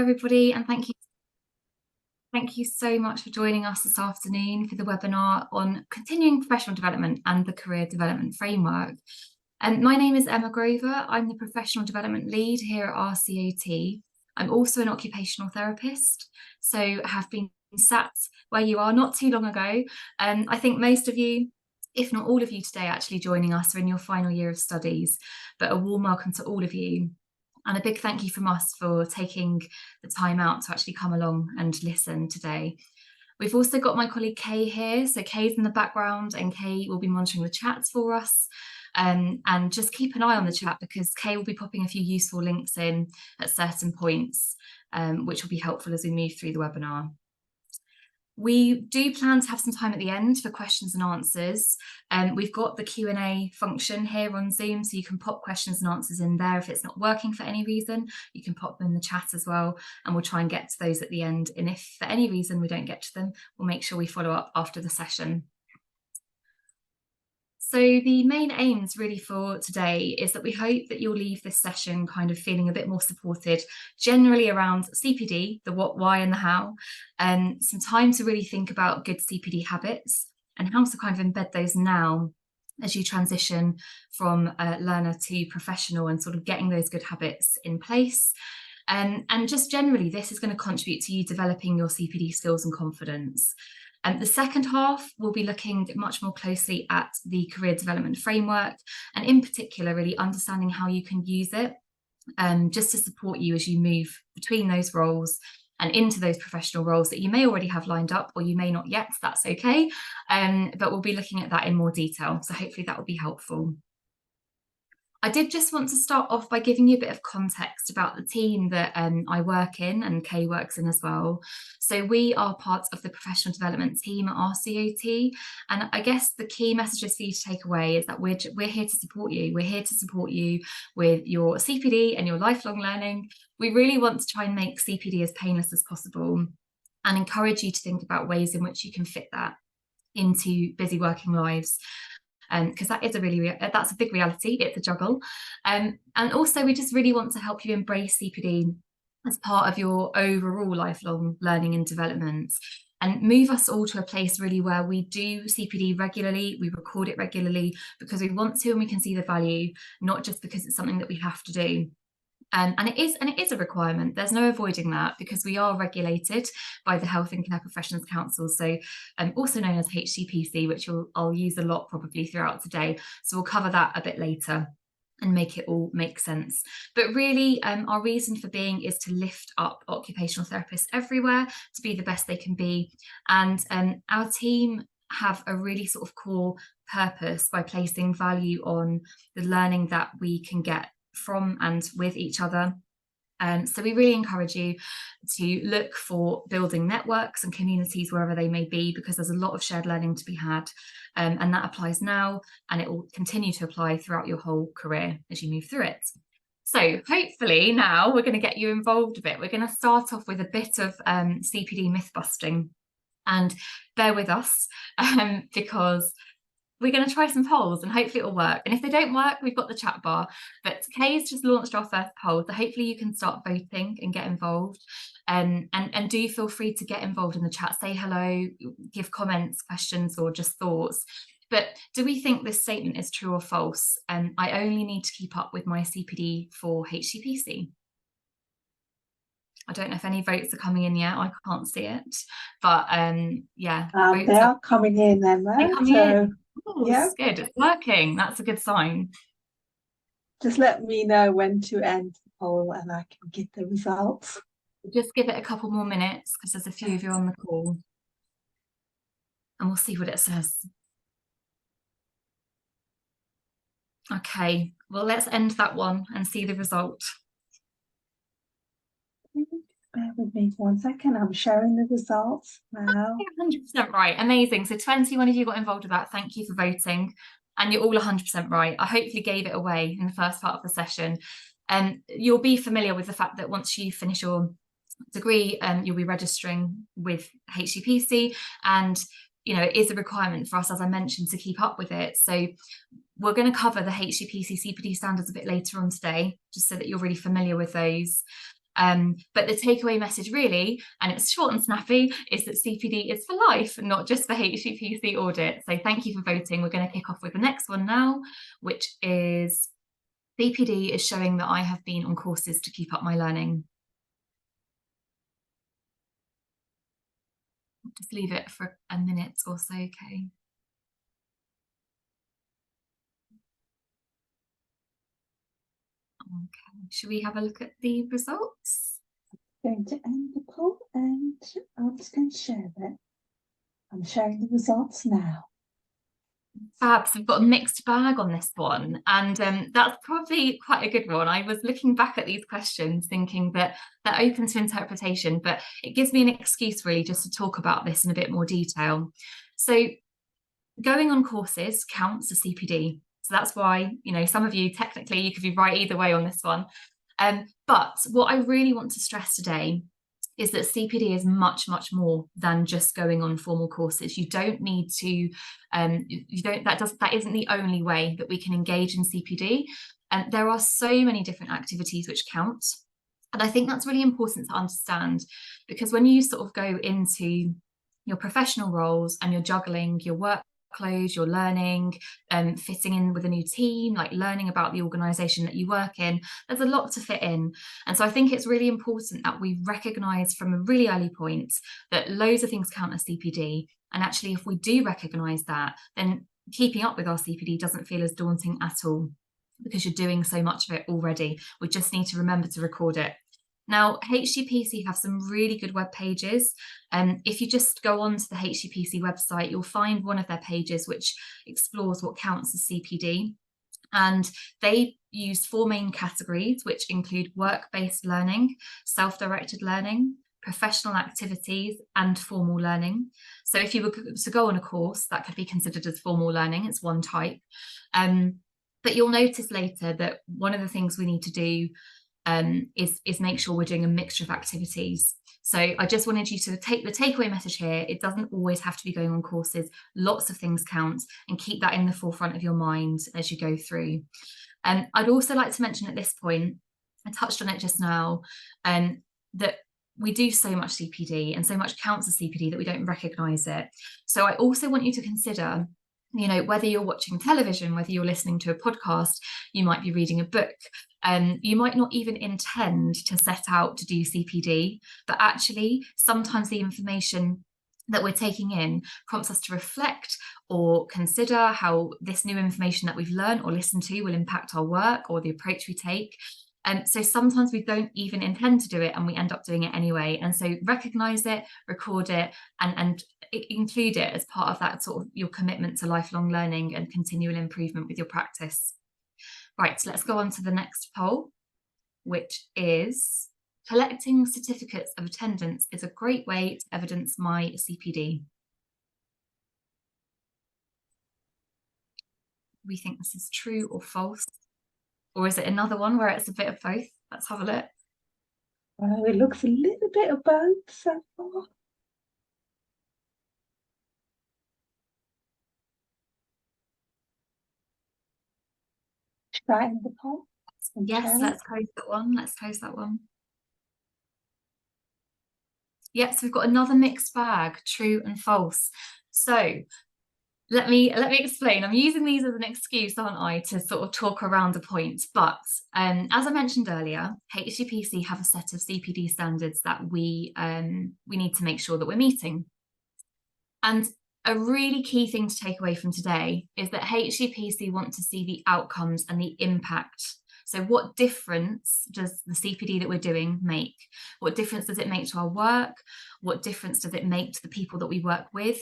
everybody, and thank you so much for joining us this afternoon for the webinar on continuing professional development and the career development framework. My name is Emma Grover. I'm the professional development lead here at RCOT. I'm also an occupational therapist, so have been sat where you are not too long ago. I think most of you, if not all of you today actually joining us, are in your final year of studies, but a warm welcome to all of you. And a big thank you from us for taking the time out to actually come along and listen today. We've also got my colleague Kay here. So Kay's in the background and Kay will be monitoring the chats for us. And just keep an eye on the chat because Kay will be popping a few useful links in at certain points, which will be helpful as we move through the webinar. We do plan to have some time at the end for questions and answers. We've got the Q&A function here on Zoom, so you can pop questions and answers in there. If it's not working for any reason, you can pop them in the chat as well, and we'll try and get to those at the end. And if for any reason we don't get to them, we'll make sure we follow up after the session. So the main aims really for today is that we hope that you'll leave this session kind of feeling a bit more supported, generally around CPD, the what, why and the how, and some time to really think about good CPD habits and how to kind of embed those now as you transition from learner to professional and sort of getting those good habits in place. And just generally, this is going to contribute to you developing your CPD skills and confidence. The second half, we'll be looking much more closely at the career development framework and in particular really understanding how you can use it just to support you as you move between those roles and into those professional roles that you may already have lined up or you may not yet, that's okay. But we'll be looking at that in more detail. So hopefully that will be helpful. I did just want to start off by giving you a bit of context about the team that I work in and Kay works in as well. So we are part of the professional development team at RCOT. And I guess the key messages for you to take away is that we're here to support you. We're here to support you with your CPD and your lifelong learning. We really want to try and make CPD as painless as possible and encourage you to think about ways in which you can fit that into busy working lives. Because that is that's a big reality. It's a juggle. And also we just really want to help you embrace CPD as part of your overall lifelong learning and development and move us all to a place really where we do CPD regularly, we record it regularly because we want to and we can see the value, not just because it's something that we have to do. And it is a requirement. There's no avoiding that because we are regulated by the Health and Care Professions Council, so also known as HCPC, which I'll use a lot probably throughout today. So we'll cover that a bit later and make it all make sense. But really, our reason for being is to lift up occupational therapists everywhere to be the best they can be. And our team have a really sort of core purpose by placing value on the learning that we can get from and with each other. So we really encourage you to look for building networks and communities wherever they may be, because there's a lot of shared learning to be had, and that applies now and it will continue to apply throughout your whole career as you move through it. So hopefully now we're going to get you involved a bit. We're going to start off with a bit of CPD myth busting, and bear with us because we're going to try some polls and hopefully it'll work. And if they don't work, we've got the chat bar. But Kay's just launched our first poll, so hopefully you can start voting and get involved. And do feel free to get involved in the chat, say hello, give comments, questions, or just thoughts. But do we think this statement is true or false? I only need to keep up with my CPD for HCPC. I don't know if any votes are coming in yet. I can't see it, but yeah. They are coming in, Emma. They're coming in. Oh, yeah, good. It's working. That's a good sign. Just let me know when to end the poll and I can get the results. Just give it a couple more minutes because there's a few of you on the call. And we'll see what it says. Okay, well, let's end that one and see the result. Bear with me for 1 second. I'm sharing the results now. 100% right. Amazing. So 21 of you got involved with that. Thank you for voting. And you're all 100% right. I hopefully gave it away in the first part of the session. You'll be familiar with the fact that once you finish your degree, you'll be registering with HCPC. And, you know, it is a requirement for us, as I mentioned, to keep up with it. So we're going to cover the HCPC CPD standards a bit later on today, just so that you're really familiar with those. But the takeaway message really, and it's short and snappy, is that CPD is for life, not just for HCPC audit. So thank you for voting. We're going to kick off with the next one now, which is CPD is showing that I have been on courses to keep up my learning. Just leave it for a minute or so, okay? Okay, should we have a look at the results? Going to end the poll and I'm just going to share that. I'm sharing the results now. Fab, so we've got a mixed bag on this one, and that's probably quite a good one. I was looking back at these questions thinking that they're open to interpretation, but it gives me an excuse really just to talk about this in a bit more detail. So going on courses counts as CPD. So that's why, you know, some of you technically you could be right either way on this one. But what I really want to stress today is that CPD is much, much more than just going on formal courses. You don't need to, that isn't the only way that we can engage in CPD. And there are so many different activities which count. And I think that's really important to understand, because when you sort of go into your professional roles and you're juggling your workload, you're learning, fitting in with a new team, like learning about the organization that you work in, there's a lot to fit in. And so I think it's really important that we recognize from a really early point that loads of things count as CPD. And actually, if we do recognize that, then keeping up with our CPD doesn't feel as daunting at all, because you're doing so much of it already. We just need to remember to record it. Now, HCPC have some really good web pages. If you just go onto the HCPC website, you'll find one of their pages which explores what counts as CPD. And they use 4 main categories, which include work-based learning, self-directed learning, professional activities, and formal learning. So if you were to go on a course, that could be considered as formal learning. It's one type. But you'll notice later that one of the things we need to do is make sure we're doing a mixture of activities. So I just wanted you to take the takeaway message here. It doesn't always have to be going on courses. Lots of things count, and keep that in the forefront of your mind as you go through. And I'd also like to mention at this point, I touched on it just now, that we do so much CPD and so much counts as CPD that we don't recognise it. So I also want you to consider, you know, whether you're watching television, whether you're listening to a podcast, you might be reading a book, you might not even intend to set out to do CPD, but actually sometimes the information that we're taking in prompts us to reflect or consider how this new information that we've learned or listened to will impact our work or the approach we take. And so sometimes we don't even intend to do it and we end up doing it anyway. And so recognize it, record it, and include it as part of that sort of your commitment to lifelong learning and continual improvement with your practice. Right, so let's go on to the next poll, which is collecting certificates of attendance is a great way to evidence my CPD. We think this is true or false? Or is it another one where it's a bit of both? Let's have a look. Well, it looks a little bit of both so far. Should I end the poll? Yes, let's close that one. Let's close that one. Yes, so we've got another mixed bag, true and false. So let me explain. I'm using these as an excuse, aren't I, to sort of talk around a point. But as I mentioned earlier, HCPC have a set of CPD standards that we need to make sure that we're meeting. And a really key thing to take away from today is that HCPC want to see the outcomes and the impact. So what difference does the CPD that we're doing make? What difference does it make to our work? What difference does it make to the people that we work with?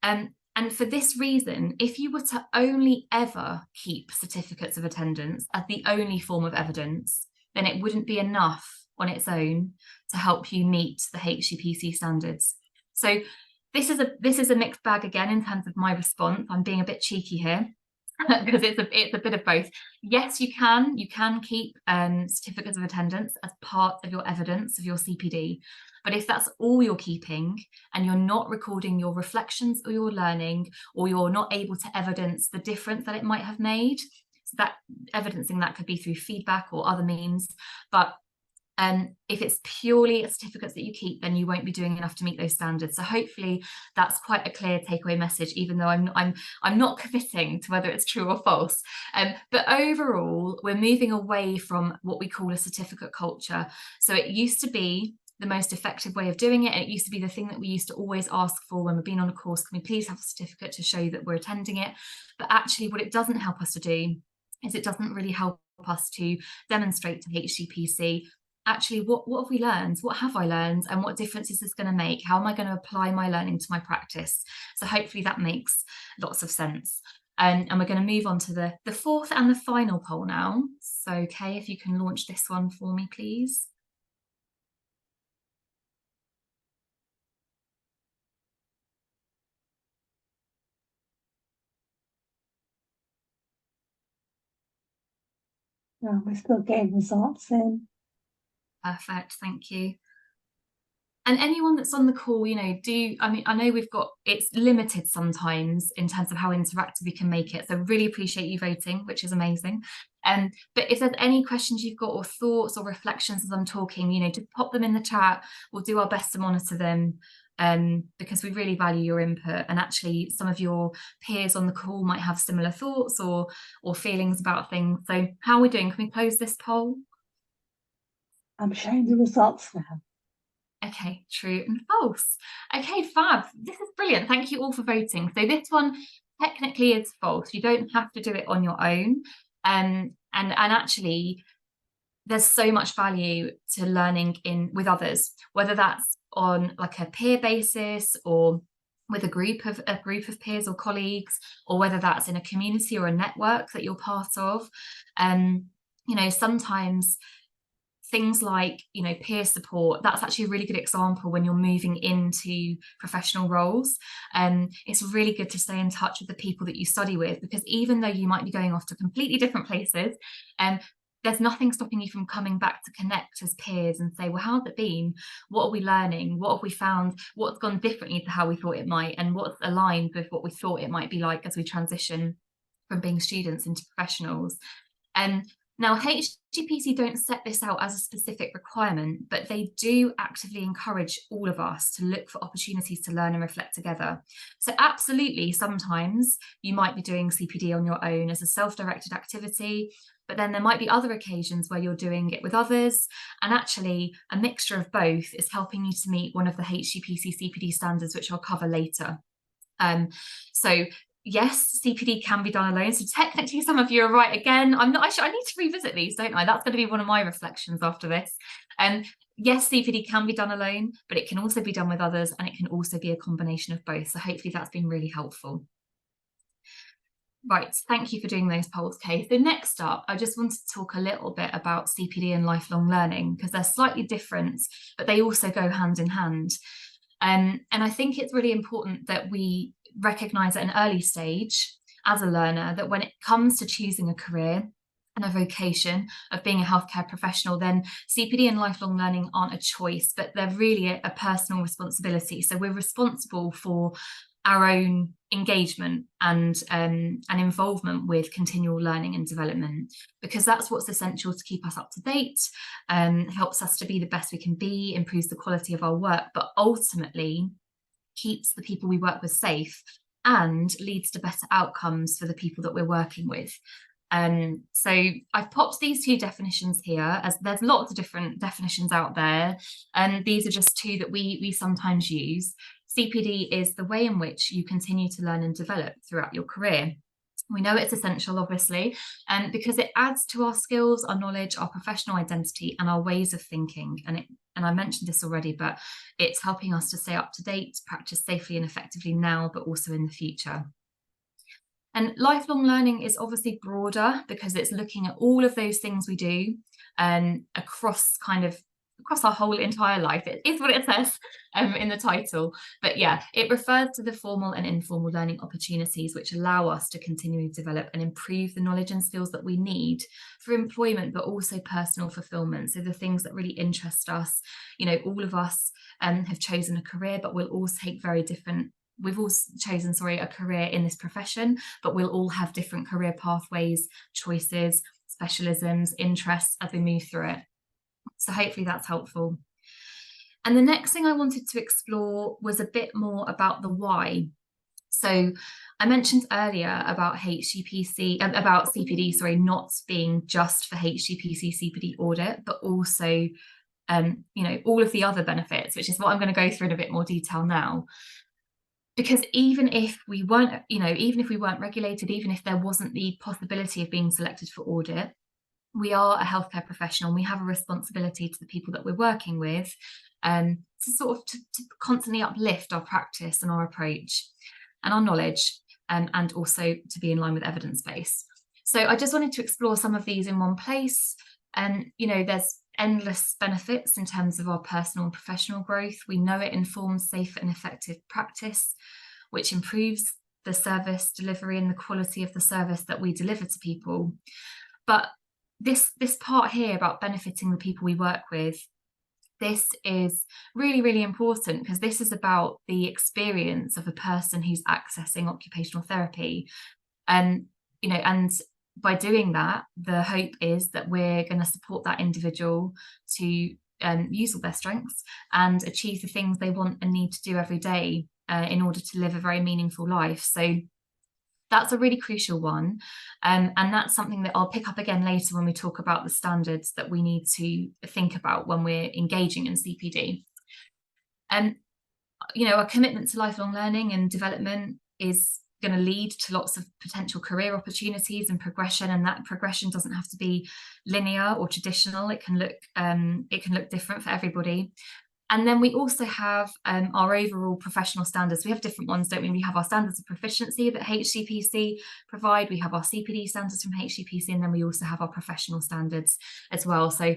And for this reason, if you were to only ever keep certificates of attendance as the only form of evidence, then it wouldn't be enough on its own to help you meet the HCPC standards. So this is a mixed bag again in terms of my response. I'm being a bit cheeky here because it's a bit of both. Yes, you can keep certificates of attendance as part of your evidence of your CPD. But if that's all you're keeping and you're not recording your reflections or your learning, or you're not able to evidence the difference that it might have made, so that evidencing that could be through feedback or other means, but If it's purely certificates that you keep, then you won't be doing enough to meet those standards. So hopefully that's quite a clear takeaway message, even though I'm not committing to whether it's true or false. But overall, we're moving away from what we call a certificate culture. So it used to be the most effective way of doing it. And it used to be the thing that we used to always ask for when we've been on a course. Can we please have a certificate to show that we're attending it? But actually, what it doesn't help us to do is it doesn't really help us to demonstrate to HCPC actually what have we learned, what have I learned, and what difference is this going to make, how am I going to apply my learning to my practice. So hopefully that makes lots of sense. And we're going to move on to the fourth and the final poll now. So Kay, if you can launch this one for me, please. We're still getting results in. Perfect, thank you. And anyone that's on the call, I know it's limited sometimes in terms of how interactive we can make it. So really appreciate you voting, which is amazing. But if there's any questions you've got or thoughts or reflections as I'm talking, just pop them in the chat. We'll do our best to monitor them because we really value your input. And actually some of your peers on the call might have similar thoughts or feelings about things. So how are we doing? Can we close this poll? I'm showing the results now. Okay, true and false. Okay, fab. This is brilliant. Thank you all for voting. So this one technically is false. You don't have to do it on your own. And actually, there's so much value to learning with others, whether that's on like a peer basis or with a group of peers or colleagues, or whether that's in a community or a network that you're part of. Sometimes things like peer support, that's actually a really good example when you're moving into professional roles. It's really good to stay in touch with the people that you study with, because even though you might be going off to completely different places, there's nothing stopping you from coming back to connect as peers and say, well, how's it been? What are we learning? What have we found? What's gone differently to how we thought it might? And what's aligned with what we thought it might be like as we transition from being students into professionals? Now, HGPC don't set this out as a specific requirement, but they do actively encourage all of us to look for opportunities to learn and reflect together. So absolutely, sometimes you might be doing CPD on your own as a self-directed activity, but then there might be other occasions where you're doing it with others. And actually, a mixture of both is helping you to meet one of the HGPC CPD standards, which I'll cover later. So yes, CPD can be done alone. So technically some of you are right again. I'm not actually, I need to revisit these, don't I? That's going to be one of my reflections after this. Yes, CPD can be done alone, but it can also be done with others, and it can also be a combination of both. So hopefully that's been really helpful. Right, thank you for doing those polls, Kay. So next up, I just wanted to talk a little bit about CPD and lifelong learning, because they're slightly different, but they also go hand in hand. And I think it's really important that we recognise at an early stage as a learner that when it comes to choosing a career and a vocation of being a healthcare professional, then CPD and lifelong learning aren't a choice, but they're really a personal responsibility. So we're responsible for our own engagement and involvement with continual learning and development, because that's what's essential to keep us up to date, helps us to be the best we can be, improves the quality of our work, but ultimately keeps the people we work with safe and leads to better outcomes for the people that we're working with. So I've popped these two definitions here, as there's lots of different definitions out there, and these are just two that we sometimes use. CPD is the way in which you continue to learn and develop throughout your career. We know it's essential, obviously, because it adds to our skills, our knowledge, our professional identity, and our ways of thinking. And I mentioned this already, but it's helping us to stay up to date, practice safely and effectively now, but also in the future. And lifelong learning is obviously broader, because it's looking at all of those things we do across our whole entire life. It is what it says in the title. But yeah, it refers to the formal and informal learning opportunities which allow us to continually develop and improve the knowledge and skills that we need for employment, but also personal fulfillment. So the things that really interest us, all of us have chosen a career, but we'll all take we've all chosen, a career in this profession, but we'll all have different career pathways, choices, specialisms, interests as we move through it. So hopefully that's helpful. And the next thing I wanted to explore was a bit more about the why. So I mentioned earlier about about CPD, sorry, not being just for HCPC CPD audit, but also, all of the other benefits, which is what I'm going to go through in a bit more detail now. Because even if we weren't, even if we weren't regulated, even if there wasn't the possibility of being selected for audit, we are a healthcare professional and we have a responsibility to the people that we're working with, to sort of to constantly uplift our practice and our approach and our knowledge, and also to be in line with evidence base. So I just wanted to explore some of these in one place. And there's endless benefits in terms of our personal and professional growth. We know it informs safe and effective practice, which improves the service delivery and the quality of the service that we deliver to people. But this part here about benefiting the people we work with, this is really, really important, because this is about the experience of a person who's accessing occupational therapy. And by doing that, the hope is that we're going to support that individual to use all their strengths and achieve the things they want and need to do every day, in order to live a very meaningful life. So that's a really crucial one. And that's something that I'll pick up again later when we talk about the standards that we need to think about when we're engaging in CPD. And, our commitment to lifelong learning and development is going to lead to lots of potential career opportunities and progression. And that progression doesn't have to be linear or traditional. It can look different for everybody. And then we also have our overall professional standards. We have different ones, don't we? We have our standards of proficiency that HCPC provide. We have our CPD standards from HCPC, and then we also have our professional standards as well. So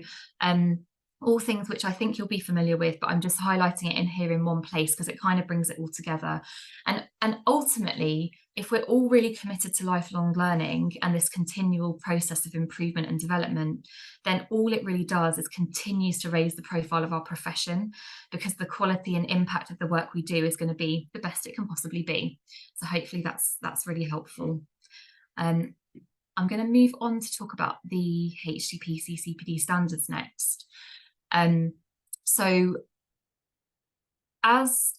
all things which I think you'll be familiar with, but I'm just highlighting it in here in one place because it kind of brings it all together. And ultimately, if we're all really committed to lifelong learning and this continual process of improvement and development, then all it really does is continues to raise the profile of our profession, because the quality and impact of the work we do is going to be the best it can possibly be. So hopefully that's really helpful. I'm going to move on to talk about the HCPC CPD standards next. So as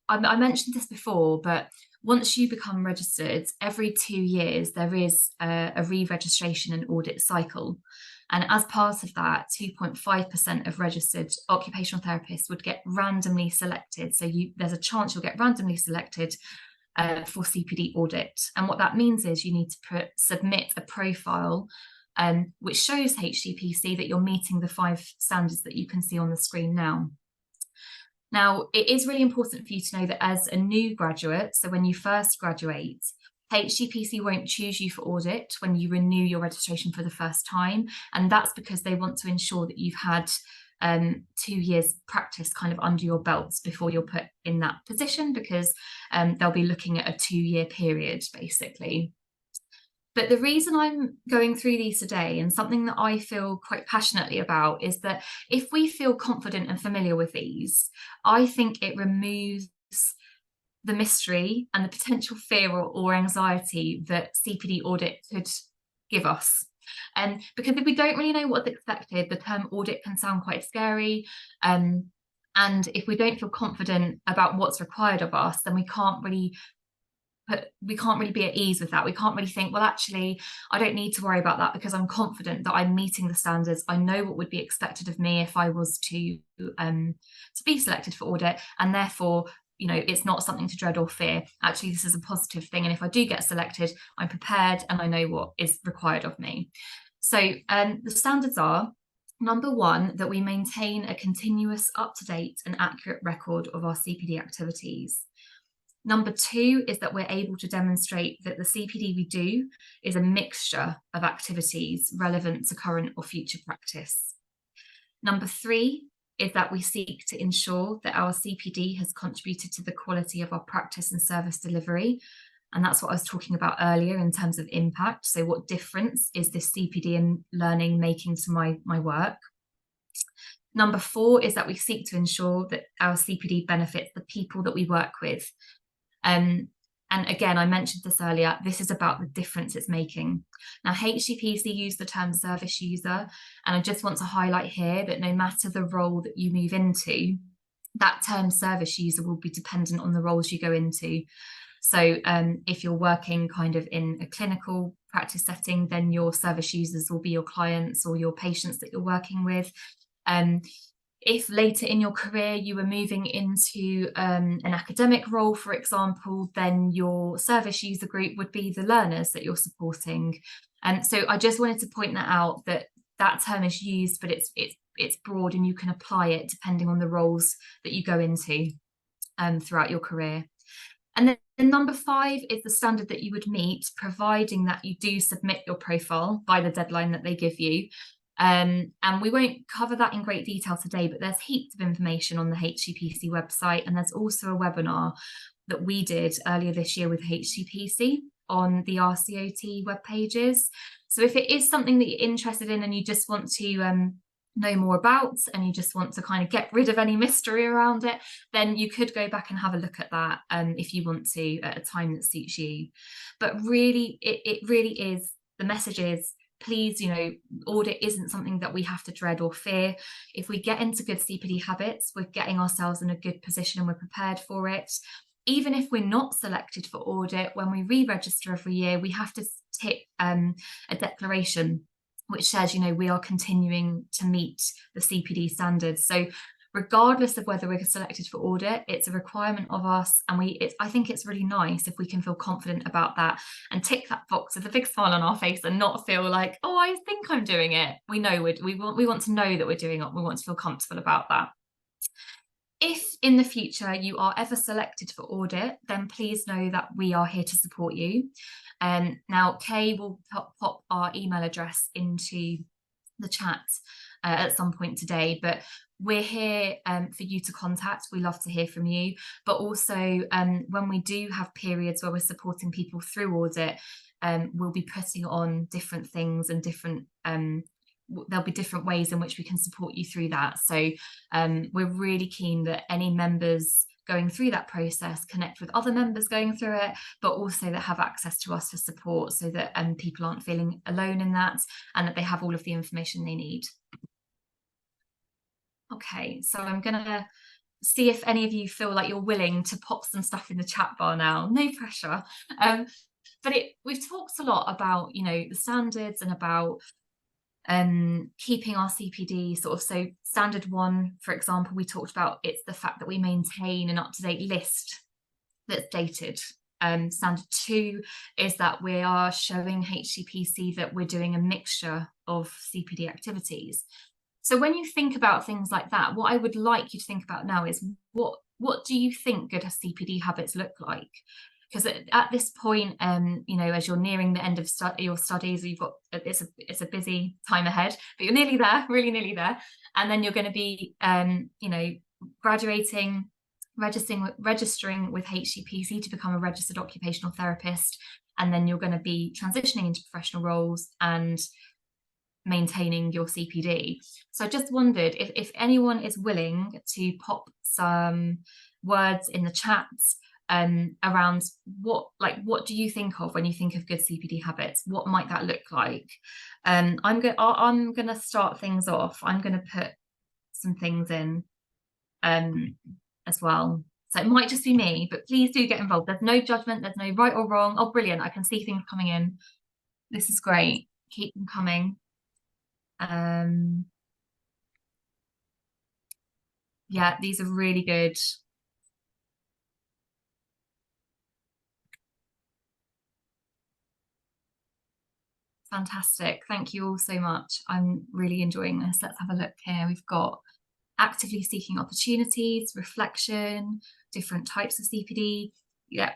I mentioned this before, but once you become registered, every 2 years there is a re-registration and audit cycle. And as part of that, 2.5% of registered occupational therapists would get randomly selected. So there's a chance you'll get randomly selected for CPD audit. And what that means is you need to submit a profile which shows HCPC that you're meeting the 5 standards that you can see on the screen now. Now, it is really important for you to know that as a new graduate, so when you first graduate, HCPC won't choose you for audit when you renew your registration for the first time. And that's because they want to ensure that you've had 2 years practice kind of under your belts before you're put in that position, because they'll be looking at a 2-year period, basically. But the reason I'm going through these today, and something that I feel quite passionately about, is that if we feel confident and familiar with these, I think it removes the mystery and the potential fear or anxiety that CPD audit could give us. Because if we don't really know what's expected, the term audit can sound quite scary. And if we don't feel confident about what's required of us, then we can't really be at ease with that. We can't really think, well, actually, I don't need to worry about that because I'm confident that I'm meeting the standards. I know what would be expected of me if I was to be selected for audit, and therefore, it's not something to dread or fear. Actually, this is a positive thing. And if I do get selected, I'm prepared and I know what is required of me. So the standards are, number 1, that we maintain a continuous, up-to-date and accurate record of our CPD activities. Number 2 is that we're able to demonstrate that the CPD we do is a mixture of activities relevant to current or future practice. Number 3 is that we seek to ensure that our CPD has contributed to the quality of our practice and service delivery. And that's what I was talking about earlier in terms of impact. So what difference is this CPD and learning making to my work? Number 4 is that we seek to ensure that our CPD benefits the people that we work with. And again, I mentioned this earlier, this is about the difference it's making. Now, HCPC use the term service user, and I just want to highlight here that no matter the role that you move into, that term service user will be dependent on the roles you go into. So if you're working kind of in a clinical practice setting, then your service users will be your clients or your patients that you're working with. If later in your career you were moving into an academic role, for example, then your service user group would be the learners that you're supporting. And so I just wanted to point that out, that that term is used, but it's broad and you can apply it depending on the roles that you go into throughout your career. And then number 5 is the standard that you would meet, providing that you do submit your profile by the deadline that they give you. And we won't cover that in great detail today, but there's heaps of information on the HCPC website. And there's also a webinar that we did earlier this year with HCPC on the RCOT web pages. So if it is something that you're interested in and you just want to know more about, and you just want to kind of get rid of any mystery around it, then you could go back and have a look at that if you want to, at a time that suits you. But really, it really is, the message is, please, audit isn't something that we have to dread or fear. If we get into good CPD habits, we're getting ourselves in a good position and we're prepared for it. Even if we're not selected for audit, when we re-register every year, we have to tick a declaration which says, we are continuing to meet the CPD standards. So regardless of whether we're selected for audit, it's a requirement of us. And I think it's really nice if we can feel confident about that and tick that box with a big smile on our face and not feel like, oh, I think I'm doing it. We know we want to know that we're doing it. We want to feel comfortable about that. If in the future you are ever selected for audit, then please know that we are here to support you. Now, Kay will pop our email address into the chat at some point today, but we're here for you to contact. We love to hear from you, but also when we do have periods where we're supporting people through audit, we'll be putting on different things and there'll be different ways in which we can support you through that. So we're really keen that any members going through that process connect with other members going through it, but also that have access to us for support, so that people aren't feeling alone in that, and that they have all of the information they need. Okay, so I'm gonna see if any of you feel like you're willing to pop some stuff in the chat bar now. No pressure. But we've talked a lot about, the standards and about keeping our CPD sort of. So standard 1, for example, we talked about, it's the fact that we maintain an up-to-date list that's dated. Standard 2 is that we are showing HCPC that we're doing a mixture of CPD activities. So when you think about things like that, what I would like you to think about now is, what do you think good CPD habits look like? Because at this point, as you're nearing the end of your studies, it's a busy time ahead, but you're nearly there, really nearly there. And then you're going to be, graduating, registering with HCPC to become a registered occupational therapist. And then you're going to be transitioning into professional roles and maintaining your CPD. So I just wondered if anyone is willing to pop some words in the chat around what do you think of when you think of good CPD habits? What might that look like? I'm gonna start things off. I'm gonna put some things in as well. So it might just be me, but please do get involved. There's no judgment, there's no right or wrong. Oh, brilliant, I can see things coming in. This is great. Keep them coming. Yeah, these are really good. Fantastic. Thank you all so much. I'm really enjoying this. Let's have a look here. We've got actively seeking opportunities, reflection, different types of CPD,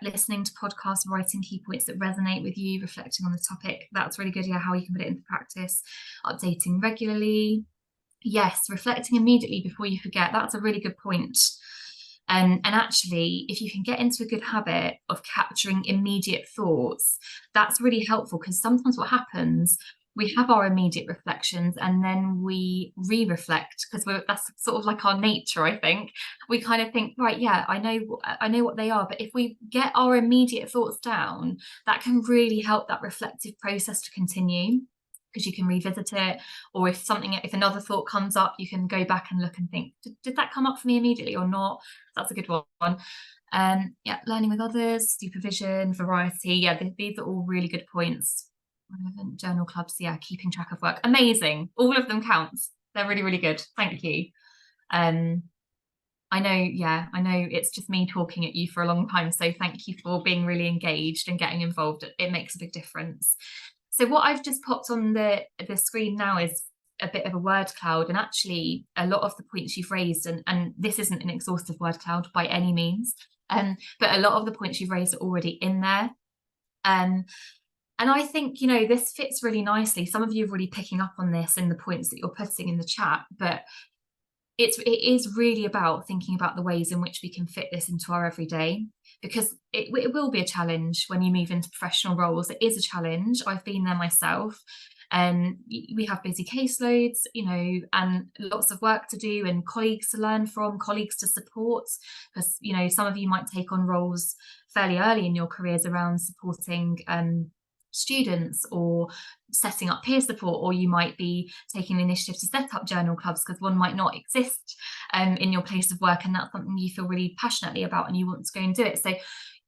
listening to podcasts, writing key points that resonate with you, reflecting on the topic. That's really good. Yeah, how you can put it into practice, updating regularly. Yes, reflecting immediately before you forget. That's a really good point. And actually, if you can get into a good habit of capturing immediate thoughts, that's really helpful, because sometimes what happens we have our immediate reflections, and then we re-reflect, because that's sort of like our nature, I think. We kind of think, right, yeah, I know what they are, but if we get our immediate thoughts down, that can really help that reflective process to continue, because you can revisit it. Or if another thought comes up, you can go back and look and think, did that come up for me immediately or not? That's a good one. Yeah, learning with others, supervision, variety. Yeah, these are all really good points. Relevant journal clubs, yeah, keeping track of work. Amazing. All of them counts. They're really, really good. Thank you. Um, I know it's just me talking at you for a long time. So thank you for being really engaged and getting involved. It makes a big difference. So what I've just popped on the screen now is a bit of a word cloud, and actually a lot of the points you've raised, and this isn't an exhaustive word cloud by any means, but a lot of the points you've raised are already in there. And I think, this fits really nicely. Some of you are already picking up on this in the points that you're putting in the chat, but it is really about thinking about the ways in which we can fit this into our everyday, because it will be a challenge when you move into professional roles. It is a challenge. I've been there myself. And we have busy caseloads, and lots of work to do, and colleagues to learn from, colleagues to support, because, some of you might take on roles fairly early in your careers around supporting students or setting up peer support, or you might be taking the initiative to set up journal clubs because one might not exist in your place of work, and that's something you feel really passionately about and you want to go and do it. So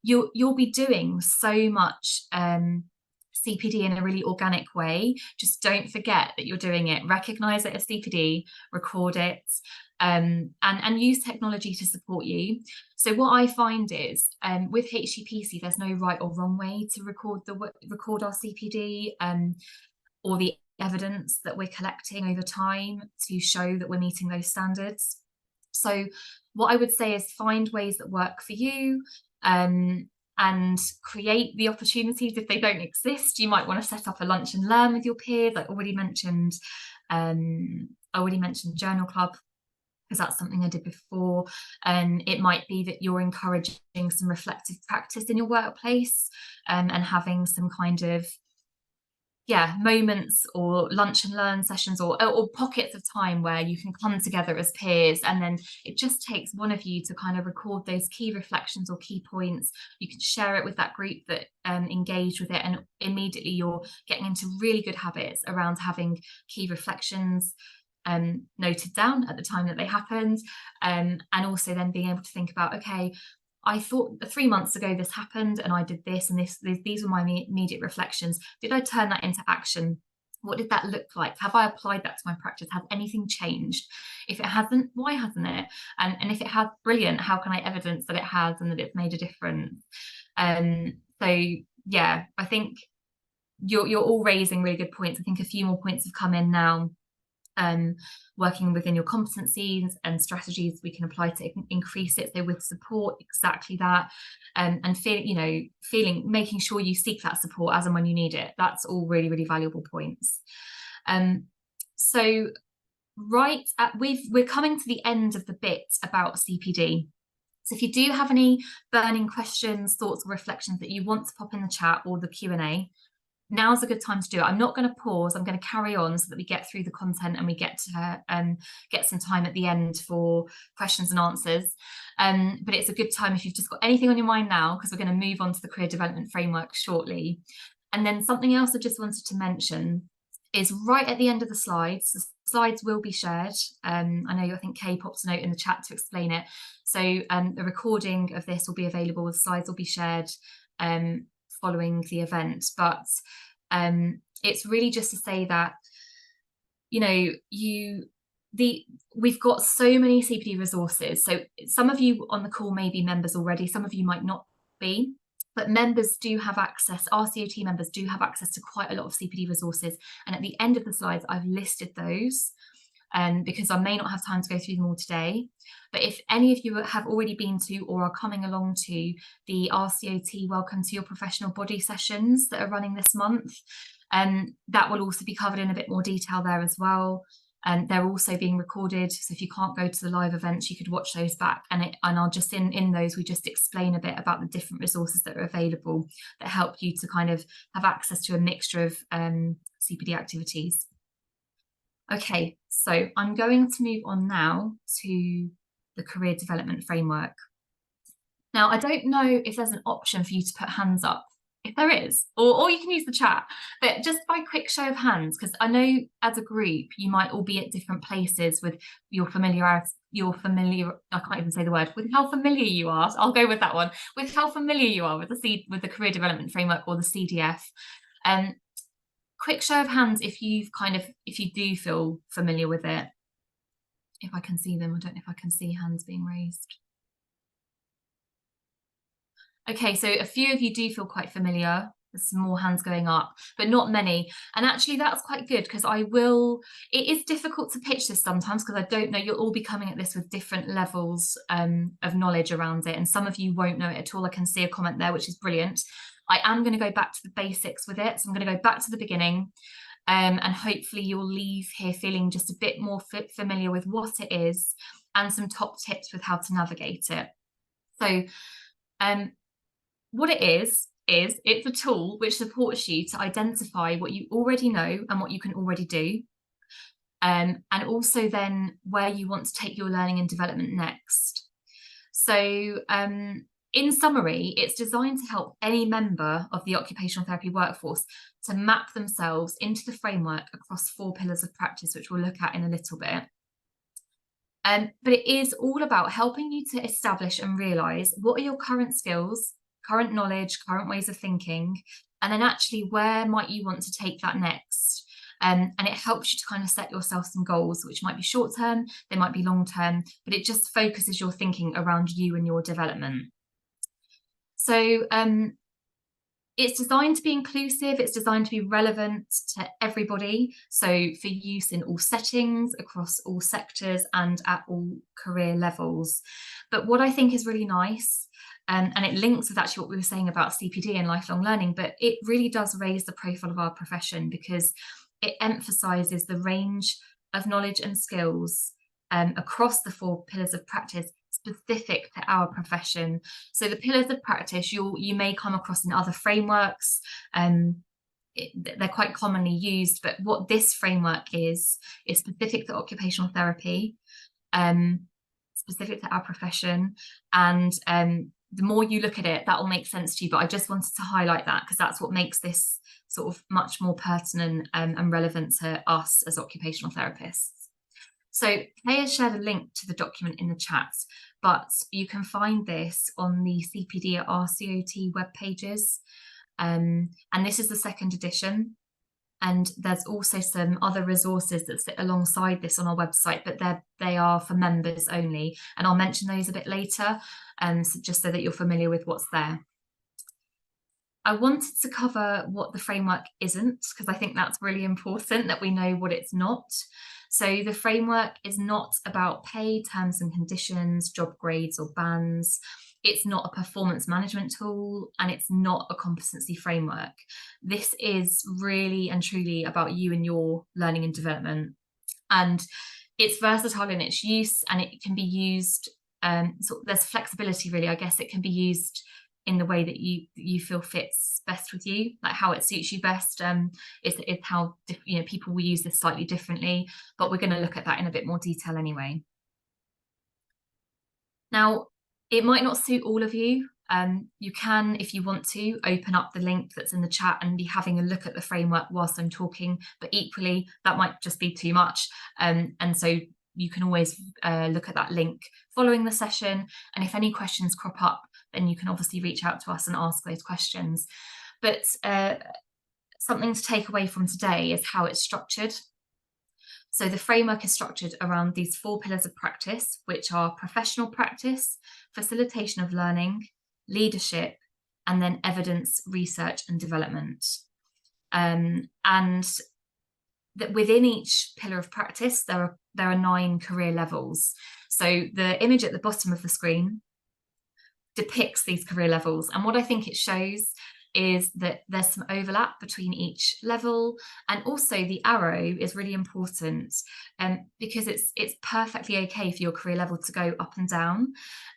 you'll be doing so much CPD in a really organic way. Just don't forget that you're doing it. Recognize it as CPD, record it, and use technology to support you. So what I find is with HCPC, there's no right or wrong way to record our CPD or the evidence that we're collecting over time to show that we're meeting those standards. So what I would say is find ways that work for you, and create the opportunities if they don't exist. You might want to set up a lunch and learn with your peers. I already mentioned journal club, because that's something I did before. It might be that you're encouraging some reflective practice in your workplace, and having some kind of moments or lunch and learn sessions, or pockets of time where you can come together as peers, and then it just takes one of you to kind of record those key reflections or key points. You can share it with that group that engaged with it, and immediately you're getting into really good habits around having key reflections noted down at the time that they happened, and also then being able to think about, okay, I thought 3 months ago this happened and I did this, and these were my immediate reflections. Did I turn that into action? What did that look like? Have I applied that to my practice? Has anything changed? If it hasn't, why hasn't it? And if it has, brilliant, how can I evidence that it has and that it's made a difference? So yeah, I think you're all raising really good points. I think a few more points have come in now. Working within your competencies and strategies we can apply to increase it. So with support, exactly that, and making sure you seek that support as and when you need it. That's all really, really valuable points. So we're coming to the end of the bit about CPD. So if you do have any burning questions, thoughts, or reflections that you want to pop in the chat or the Q&A, now's a good time to do it. I'm not going to pause. I'm going to carry on so that we get through the content and we get to get some time at the end for questions and answers. But it's a good time if you've just got anything on your mind now, because we're going to move on to the career development framework shortly. And then something else I just wanted to mention is right at the end of the slides. The slides will be shared. I think Kay pops a note in the chat to explain it. So the recording of this will be available. The slides will be shared following the event, but it's really just to say that we've got so many CPD resources. So some of you on the call may be members already, some of you might not be, but members do have access, RCOT members do have access to quite a lot of CPD resources, and at the end of the slides I've listed those because I may not have time to go through them all today. But if any of you have already been to or are coming along to the RCOT Welcome to Your Professional Body sessions that are running this month, that will also be covered in a bit more detail there as well. They're also being recorded, so if you can't go to the live events, you could watch those back. And I'll just in those, we just explain a bit about the different resources that are available that help you to kind of have access to a mixture of CPD activities. Okay, so I'm going to move on now to the career development framework. Now, I don't know if there's an option for you to put hands up. If there is, or you can use the chat, but just by quick show of hands, because I know as a group you might all be at different places with I can't even say the word, with how familiar you are. I'll go with that one, with how familiar you are with the career development framework or the CDF. Quick show of hands if you do feel familiar with it. If I can see them, I don't know if I can see hands being raised. Okay, so a few of you do feel quite familiar. There's some more hands going up, but not many. And actually that's quite good, because it is difficult to pitch this sometimes, because I don't know, you'll all be coming at this with different levels of knowledge around it. And some of you won't know it at all. I can see a comment there, which is brilliant. I am going to go back to the basics with it. So I'm going to go back to the beginning, and hopefully you'll leave here feeling just a bit more familiar with what it is and some top tips with how to navigate it. So, what it is it's a tool which supports you to identify what you already know and what you can already do, and also then where you want to take your learning and development next. So in summary, it's designed to help any member of the occupational therapy workforce to map themselves into the framework across 4 pillars of practice, which we'll look at in a little bit. But it is all about helping you to establish and realise what are your current skills, current knowledge, current ways of thinking, and then actually where might you want to take that next. And it helps you to kind of set yourself some goals, which might be short term, they might be long term, but it just focuses your thinking around you and your development. So it's designed to be inclusive, it's designed to be relevant to everybody, so for use in all settings, across all sectors and at all career levels. But what I think is really nice, and it links with actually what we were saying about CPD and lifelong learning, but it really does raise the profile of our profession, because it emphasises the range of knowledge and skills across the 4 pillars of practice specific to our profession. So the pillars of practice you may come across in other frameworks, they're quite commonly used, but what this framework is specific to occupational therapy, specific to our profession, and the more you look at it, that will make sense to you. But I just wanted to highlight that, because that's what makes this sort of much more pertinent and relevant to us as occupational therapists. So Kay has shared a link to the document in the chat, but you can find this on the CPD at RCOT web pages. And this is the 2nd edition. And there's also some other resources that sit alongside this on our website, but they are for members only. And I'll mention those a bit later, so just so that you're familiar with what's there. I wanted to cover what the framework isn't, because I think that's really important that we know what it's not. So the framework is not about pay, terms and conditions, job grades or bands. It's not a performance management tool, and it's not a competency framework. This is really and truly about you and your learning and development. And it's versatile in its use, and it can be used, so there's flexibility really, I guess. It can be used in the way that you feel fits best with you, like how it suits you best. Is how people will use this slightly differently, but we're going to look at that in a bit more detail anyway. Now, it might not suit all of you. You can, if you want to, open up the link that's in the chat and be having a look at the framework whilst I'm talking, but equally that might just be too much, and so you can always look at that link following the session, and if any questions crop up, then you can obviously reach out to us and ask those questions. But something to take away from today is how it's structured. So the framework is structured around these 4 pillars of practice, which are professional practice, facilitation of learning, leadership, and then evidence, research and development. And that within each pillar of practice, there are 9 career levels. So the image at the bottom of the screen depicts these career levels. And what I think it shows is that there's some overlap between each level, and also the arrow is really important, because it's perfectly okay for your career level to go up and down.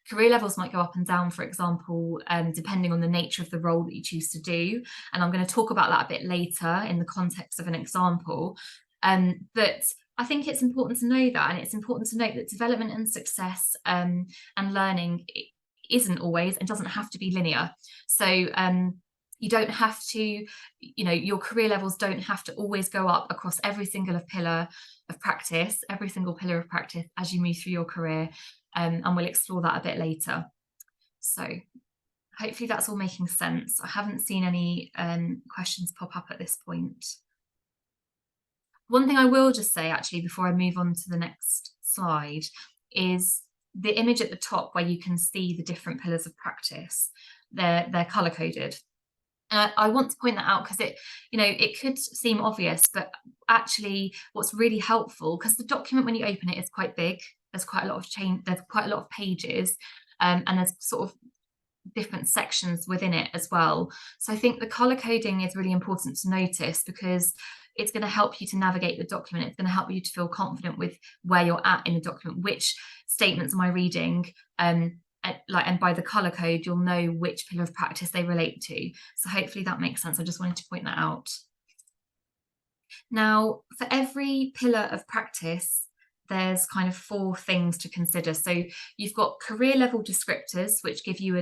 Career levels might go up and down, for example, depending on the nature of the role that you choose to do, and I'm going to talk about that a bit later in the context of an example. But I think it's important to know that, and it's important to note that development and success, and learning isn't always and doesn't have to be linear. So you don't have to, your career levels don't have to always go up across every single pillar of practice, as you move through your career. And we'll explore that a bit later. So hopefully that's all making sense. I haven't seen any questions pop up at this point. One thing I will just say, actually, before I move on to the next slide, is the image at the top where you can see the different pillars of practice. They're color coded. I want to point that out because it could seem obvious, but actually what's really helpful, because the document when you open it is quite big, there's quite a lot of there's quite a lot of pages, and there's sort of different sections within it as well. So I think the color coding is really important to notice, because it's going to help you to navigate the document. It's going to help you to feel confident with where you're at in the document. Which statements am I reading? And by the color code, you'll know which pillar of practice they relate to. So hopefully that makes sense. I just wanted to point that out. Now, for every pillar of practice, there's kind of 4 things to consider. So you've got career level descriptors, which give you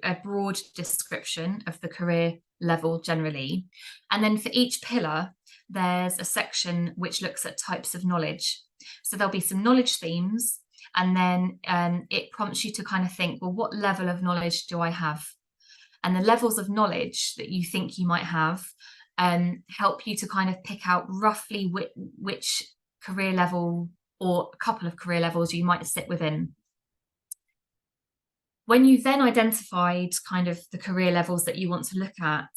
a broad description of the career level generally. And then for each pillar, there's a section which looks at types of knowledge. So there'll be some knowledge themes, and then it prompts you to kind of think, well, what level of knowledge do I have? And the levels of knowledge that you think you might have help you to kind of pick out roughly which career level or a couple of career levels you might sit within. When you've then identified kind of the career levels that you want to look at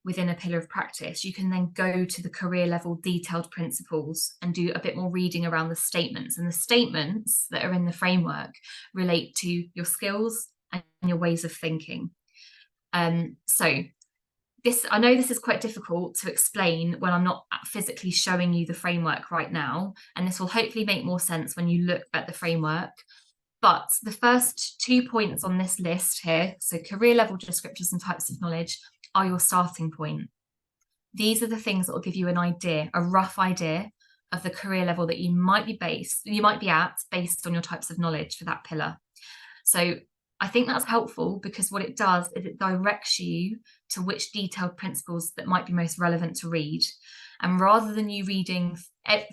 within a pillar of practice, you can then go to the career level detailed principles and do a bit more reading around the statements. And the statements that are in the framework relate to your skills and your ways of thinking. So I know this is quite difficult to explain when I'm not physically showing you the framework right now, and this will hopefully make more sense when you look at the framework. But the first 2 points on this list here, so career level descriptors and types of knowledge, are your starting point. These are the things that will give you an idea, a rough idea of the career level that you might be at based on your types of knowledge for that pillar. So I think that's helpful, because what it does is it directs you to which detailed principles that might be most relevant to read. And rather than you reading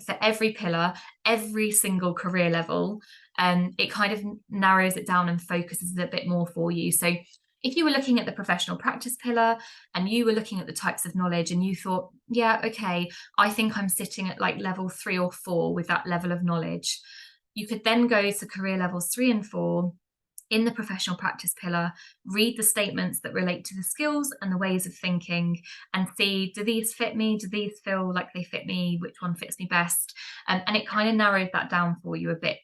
for every pillar, every single career level, it kind of narrows it down and focuses a bit more for you. So if you were looking at the professional practice pillar and you were looking at the types of knowledge and you thought, yeah, okay, I think I'm sitting at like level 3 or 4 with that level of knowledge, you could then go to career levels 3 and 4 in the professional practice pillar, read the statements that relate to the skills and the ways of thinking, and see, do these fit me? Do these feel like they fit me? Which one fits me best? And it kind of narrows that down for you a bit.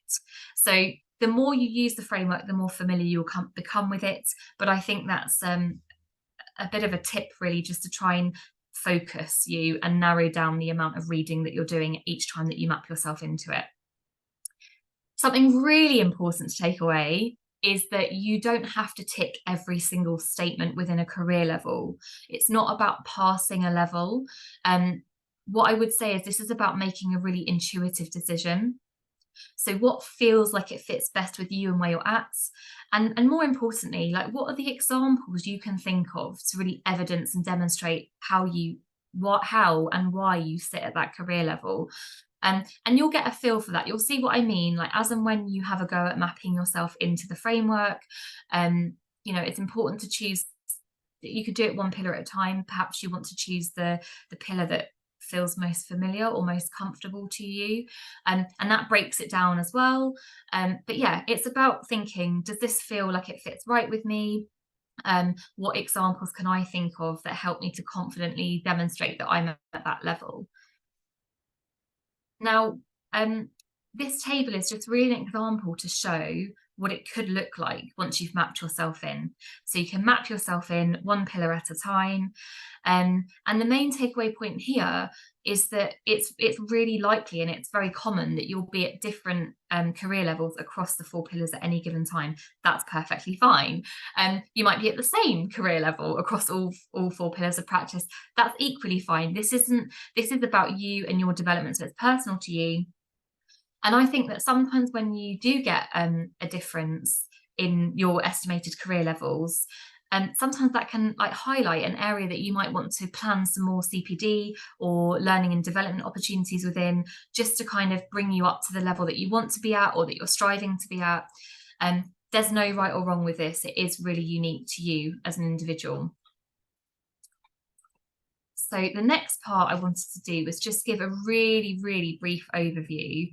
So the more you use the framework, the more familiar you'll become with it. But I think that's a bit of a tip, really, just to try and focus you and narrow down the amount of reading that you're doing each time that you map yourself into it. Something really important to take away is that you don't have to tick every single statement within a career level. It's not about passing a level. What I would say is this is about making a really intuitive decision. So what feels like it fits best with you and where you're at? And more importantly, like, what are the examples you can think of to really evidence and demonstrate how and why you sit at that career level? And you'll get a feel for that. You'll see what I mean, like, as and when you have a go at mapping yourself into the framework. It's important to choose. You could do it one pillar at a time. Perhaps you want to choose the pillar that feels most familiar or most comfortable to you, and that breaks it down as well. But yeah, it's about thinking, does this feel like it fits right with me? What examples can I think of that help me to confidently demonstrate that I'm at that level? Now, this table is just really an example to show what it could look like once you've mapped yourself in. So you can map yourself in one pillar at a time. And the main takeaway point here is that it's really likely and it's very common that you'll be at different career levels across the 4 pillars at any given time. That's perfectly fine. You might be at the same career level across all 4 pillars of practice. That's equally fine. This is about you and your development, so it's personal to you. And I think that sometimes when you do get a difference in your estimated career levels, sometimes that can like highlight an area that you might want to plan some more CPD or learning and development opportunities within, just to kind of bring you up to the level that you want to be at or that you're striving to be at. There's no right or wrong with this. It is really unique to you as an individual. So the next part I wanted to do was just give a really, really brief overview.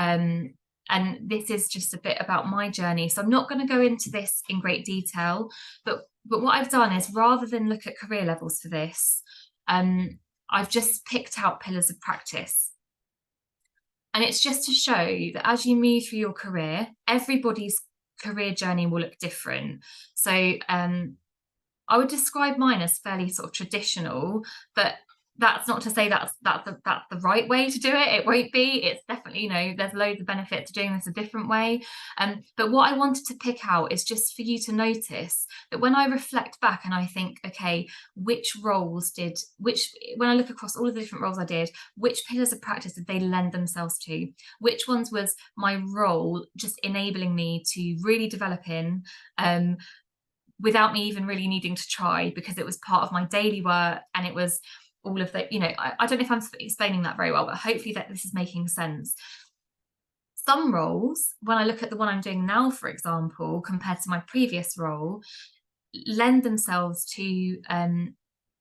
And this is just a bit about my journey. So I'm not going to go into this in great detail, but what I've done is, rather than look at career levels for this, I've just picked out pillars of practice. And it's just to show that as you move through your career, everybody's career journey will look different. So I would describe mine as fairly sort of traditional, but that's not to say that's the right way to do it. It won't be. It's definitely, there's loads of benefit to doing this a different way. But what I wanted to pick out is just for you to notice that when I reflect back and I think, okay, when I look across all of the different roles I did, which pillars of practice did they lend themselves to? Which ones was my role just enabling me to really develop in, without me even really needing to try, because it was part of my daily work, and it was all of the, I don't know if I'm explaining that very well, but hopefully that this is making sense. Some roles, when I look at the one I'm doing now, for example, compared to my previous role, lend themselves to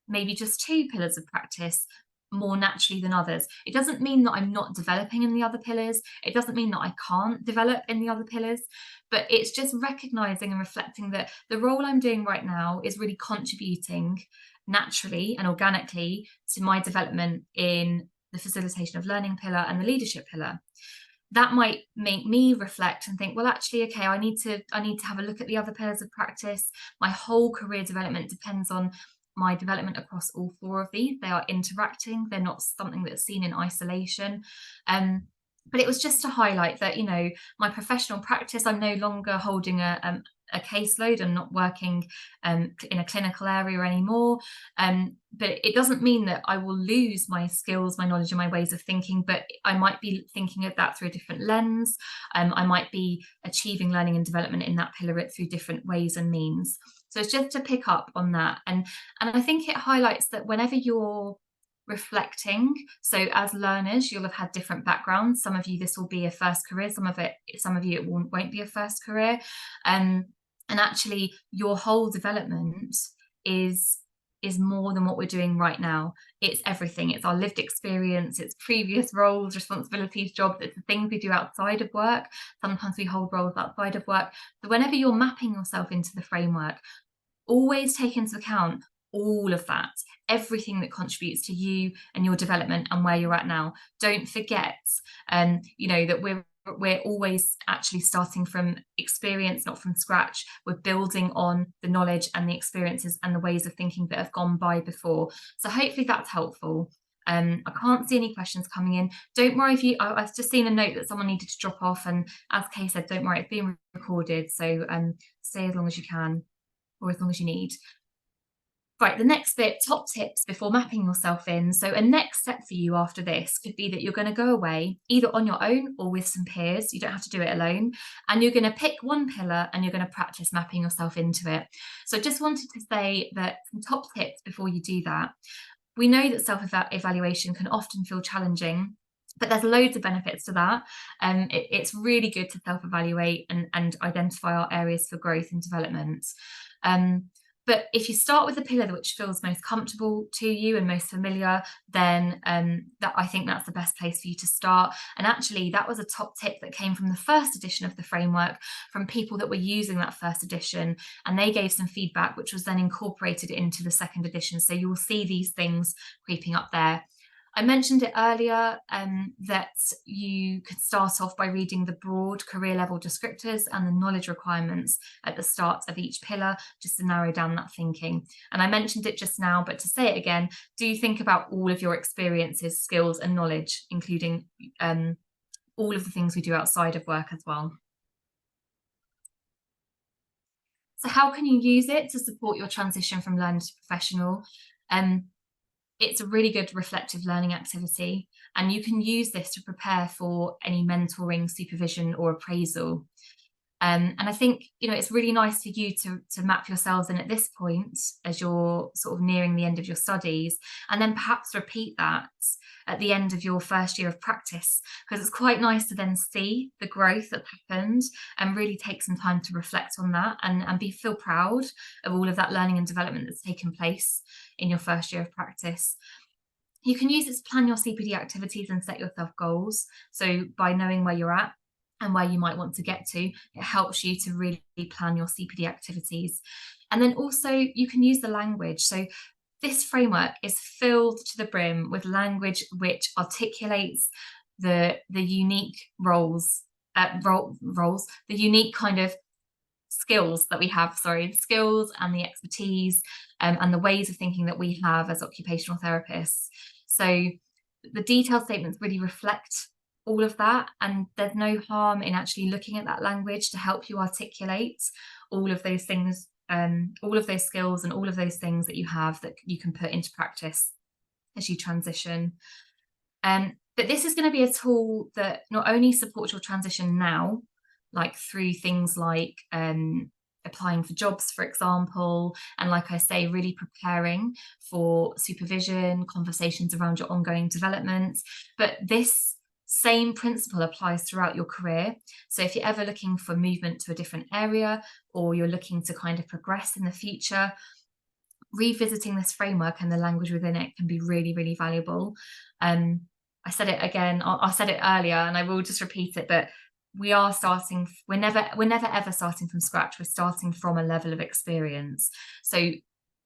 maybe just 2 pillars of practice more naturally than others. It doesn't mean that I'm not developing in the other pillars. It doesn't mean that I can't develop in the other pillars, but it's just recognizing and reflecting that the role I'm doing right now is really contributing naturally and organically to my development in the facilitation of learning pillar and the leadership pillar. That might make me reflect and think, well, actually, okay, I need to have a look at the other pillars of practice. My whole career development depends on my development across all 4 of these. They are interacting. They're not something that's seen in isolation. But it was just to highlight that, my professional practice, I'm no longer holding a caseload and not working in a clinical area anymore. But it doesn't mean that I will lose my skills, my knowledge, and my ways of thinking, but I might be thinking of that through a different lens. I might be achieving learning and development in that pillar through different ways and means. So it's just to pick up on that. And I think it highlights that whenever you're reflecting, so as learners, you'll have had different backgrounds. Some of you, this will be a first career. Some of you, it won't be a first career. And actually, your whole development is more than what we're doing right now. It's everything. It's our lived experience, it's previous roles, responsibilities, jobs, it's the things we do outside of work. Sometimes we hold roles outside of work. So whenever you're mapping yourself into the framework, always take into account all of that, everything that contributes to you and your development and where you're at now. Don't forget, that we're always actually starting from experience, not from scratch. We're building on the knowledge and the experiences and the ways of thinking that have gone by before. So hopefully that's helpful. I can't see any questions coming in. Don't worry I've just seen a note that someone needed to drop off, and as Kay said, don't worry, it's being recorded. So stay as long as you can, or as long as you need. Right, the next bit, top tips before mapping yourself in. So a next step for you after this could be that you're going to go away either on your own or with some peers. You don't have to do it alone. And you're going to pick one pillar and you're going to practice mapping yourself into it. So I just wanted to say that some top tips before you do that. We know that self-evaluation can often feel challenging, but there's loads of benefits to that. It's really good to self-evaluate and identify our areas for growth and development. But if you start with the pillar which feels most comfortable to you and most familiar, then I think that's the best place for you to start. And actually, that was a top tip that came from the first edition of the framework, from people that were using that first edition, and they gave some feedback, which was then incorporated into the second edition. So you will see these things creeping up there. I mentioned it earlier that you could start off by reading the broad career level descriptors and the knowledge requirements at the start of each pillar, just to narrow down that thinking. And I mentioned it just now, but to say it again, do think about all of your experiences, skills, and knowledge, including all of the things we do outside of work as well. So how can you use it to support your transition from learner to professional? It's a really good reflective learning activity, and you can use this to prepare for any mentoring, supervision, or appraisal. And I think, it's really nice for you to map yourselves in at this point as you're sort of nearing the end of your studies, and then perhaps repeat that at the end of your first year of practice, because it's quite nice to then see the growth that happened and really take some time to reflect on that and feel proud of all of that learning and development that's taken place in your first year of practice. You can use it to plan your CPD activities and set yourself goals. So by knowing where you're at and where you might want to get to, it helps you to really plan your CPD activities. And then also you can use the language. So this framework is filled to the brim with language which articulates the unique roles, the unique kind of skills that we have, skills and the expertise and the ways of thinking that we have as occupational therapists. So the detailed statements really reflect all of that, and there's no harm in actually looking at that language to help you articulate all of those things, all of those skills and all of those things that you have that you can put into practice as you transition. But this is going to be a tool that not only supports your transition now, like through things like applying for jobs, for example, and like I say, really preparing for supervision, conversations around your ongoing development. But this same principle applies throughout your career. So if you're ever looking for movement to a different area, or you're looking to kind of progress in the future, revisiting this framework and the language within it can be really, really valuable. I said it again, I said it earlier, and I will just repeat it, but we're never ever starting from scratch. We're starting from a level of experience. So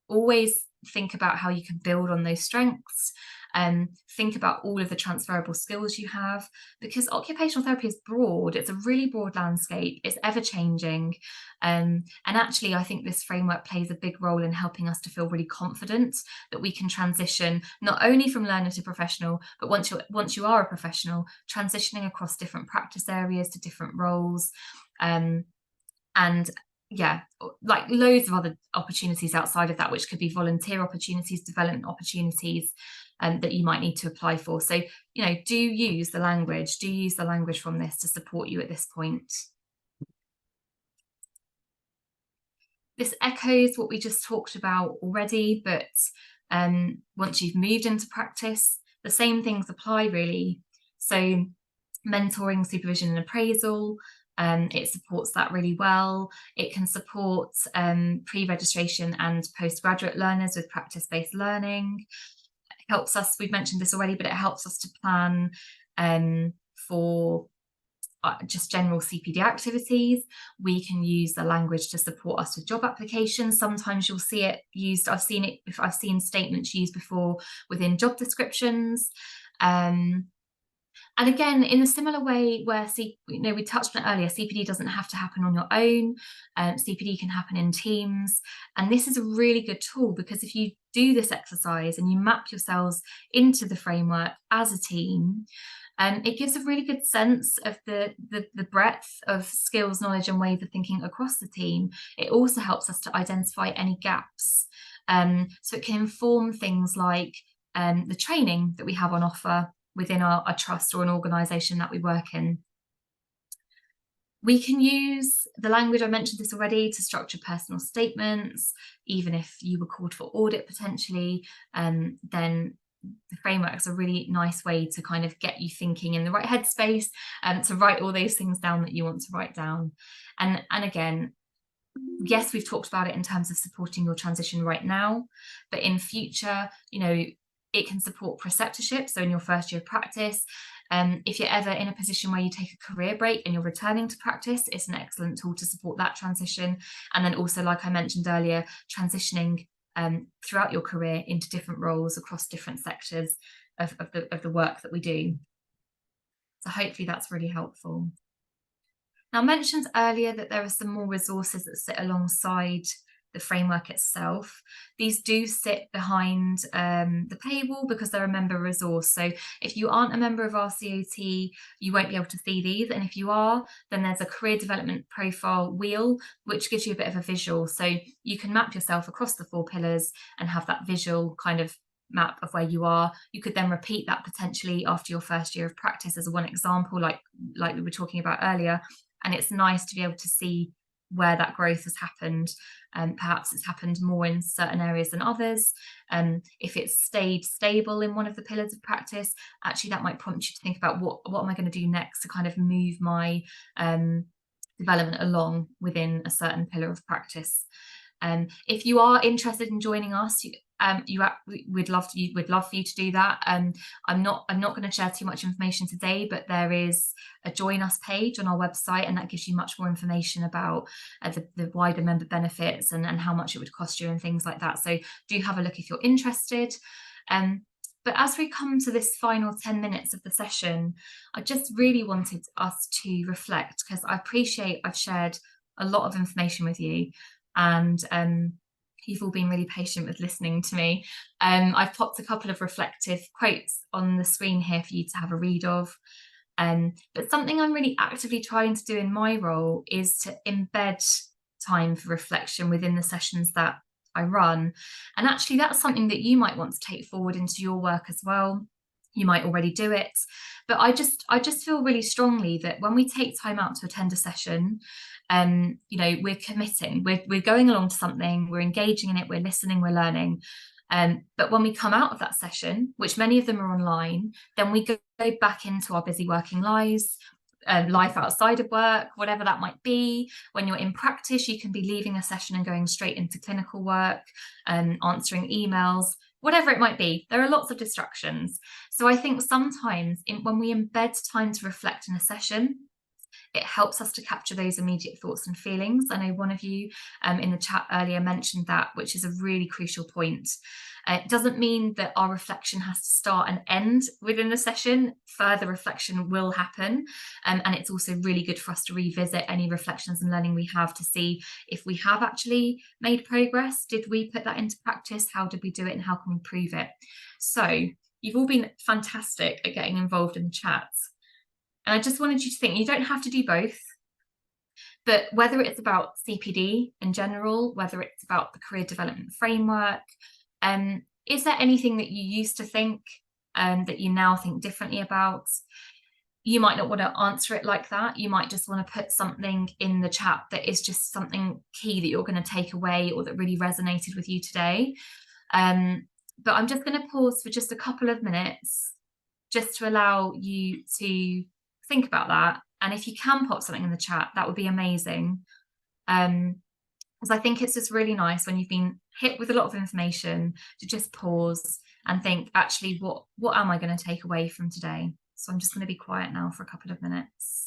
always think about how you can build on those strengths, and think about all of the transferable skills you have, because occupational therapy is broad. It's a really broad landscape. It's ever changing. And actually, I think this framework plays a big role in helping us to feel really confident that we can transition not only from learner to professional, but once you are a professional, transitioning across different practice areas to different roles. And yeah, like loads of other opportunities outside of that, which could be volunteer opportunities, development opportunities that you might need to apply for. So, do use the language from this to support you at this point. This echoes what we just talked about already, but once you've moved into practice, the same things apply really. So mentoring, supervision and appraisal, it supports that really well. It can support pre-registration and postgraduate learners with practice-based learning. It helps us, we've mentioned this already, but it helps us to plan for just general CPD activities. We can use the language to support us with job applications. Sometimes you'll see it used, I've seen statements used before within job descriptions. And again, in a similar way where, we touched on it earlier, CPD doesn't have to happen on your own. CPD can happen in teams. And this is a really good tool, because if you do this exercise and you map yourselves into the framework as a team, it gives a really good sense of the breadth of skills, knowledge and ways of thinking across the team. It also helps us to identify any gaps. So it can inform things like the training that we have on offer within our trust or an organisation that we work in. We can use the language, I mentioned this already, to structure personal statements. Even if you were called for audit potentially, then the framework is a really nice way to kind of get you thinking in the right headspace, to write all those things down that you want to write down. And again, yes, we've talked about it in terms of supporting your transition right now, but in future, it can support preceptorship. So in your first year of practice, if you're ever in a position where you take a career break and you're returning to practice, it's an excellent tool to support that transition. And then also, like I mentioned earlier, transitioning throughout your career into different roles across different sectors of the work that we do. So hopefully that's really helpful. Now, I mentioned earlier that there are some more resources that sit alongside the framework itself. These do sit behind the paywall because they're a member resource. So if you aren't a member of RCOT, you won't be able to see these. And if you are, then there's a career development profile wheel, which gives you a bit of a visual. So you can map yourself across the 4 pillars and have that visual kind of map of where you are. You could then repeat that potentially after your first year of practice as one example, like we were talking about earlier. And it's nice to be able to see where that growth has happened. Perhaps it's happened more in certain areas than others. If it's stayed stable in one of the pillars of practice, actually that might prompt you to think about what am I going to do next to kind of move my development along within a certain pillar of practice. If you are interested in joining us, we'd love for you to do that. I'm not going to share too much information today, but there is a join us page on our website, and that gives you much more information about the wider member benefits and how much it would cost you and things like that. So do have a look if you're interested. But as we come to this final 10 minutes of the session, I just really wanted us to reflect, because I appreciate I've shared a lot of information with you, and you've all been really patient with listening to me. I've popped a couple of reflective quotes on the screen here for you to have a read of. But something I'm really actively trying to do in my role is to embed time for reflection within the sessions that I run. And actually, that's something that you might want to take forward into your work as well. You might already do it, but I just feel really strongly that when we take time out to attend a session, we're committing, we're going along to something, we're engaging in it, we're listening, we're learning. But when we come out of that session, which many of them are online, then we go back into our busy working lives, life outside of work, whatever that might be. When you're in practice, you can be leaving a session and going straight into clinical work, answering emails, whatever it might be. There are lots of distractions. So I think sometimes when we embed time to reflect in a session, it helps us to capture those immediate thoughts and feelings. I know one of you in the chat earlier mentioned that, which is a really crucial point. It doesn't mean that our reflection has to start and end within the session. Further reflection will happen. And it's also really good for us to revisit any reflections and learning we have to see if we have actually made progress. Did we put that into practice? How did we do it? And how can we improve it? So you've all been fantastic at getting involved in the chats. And I just wanted you to think, you don't have to do both, but whether it's about CPD in general, whether it's about the career development framework, is there anything that you used to think that you now think differently about? You might not want to answer it like that. You might just want to put something in the chat that is just something key that you're going to take away or that really resonated with you today. But I'm just going to pause for just a couple of minutes just to allow you to think about that. And if you can pop something in the chat, that would be amazing. Because I think it's just really nice when you've been hit with a lot of information to just pause and think, actually, what am I going to take away from today? So I'm just going to be quiet now for a couple of minutes.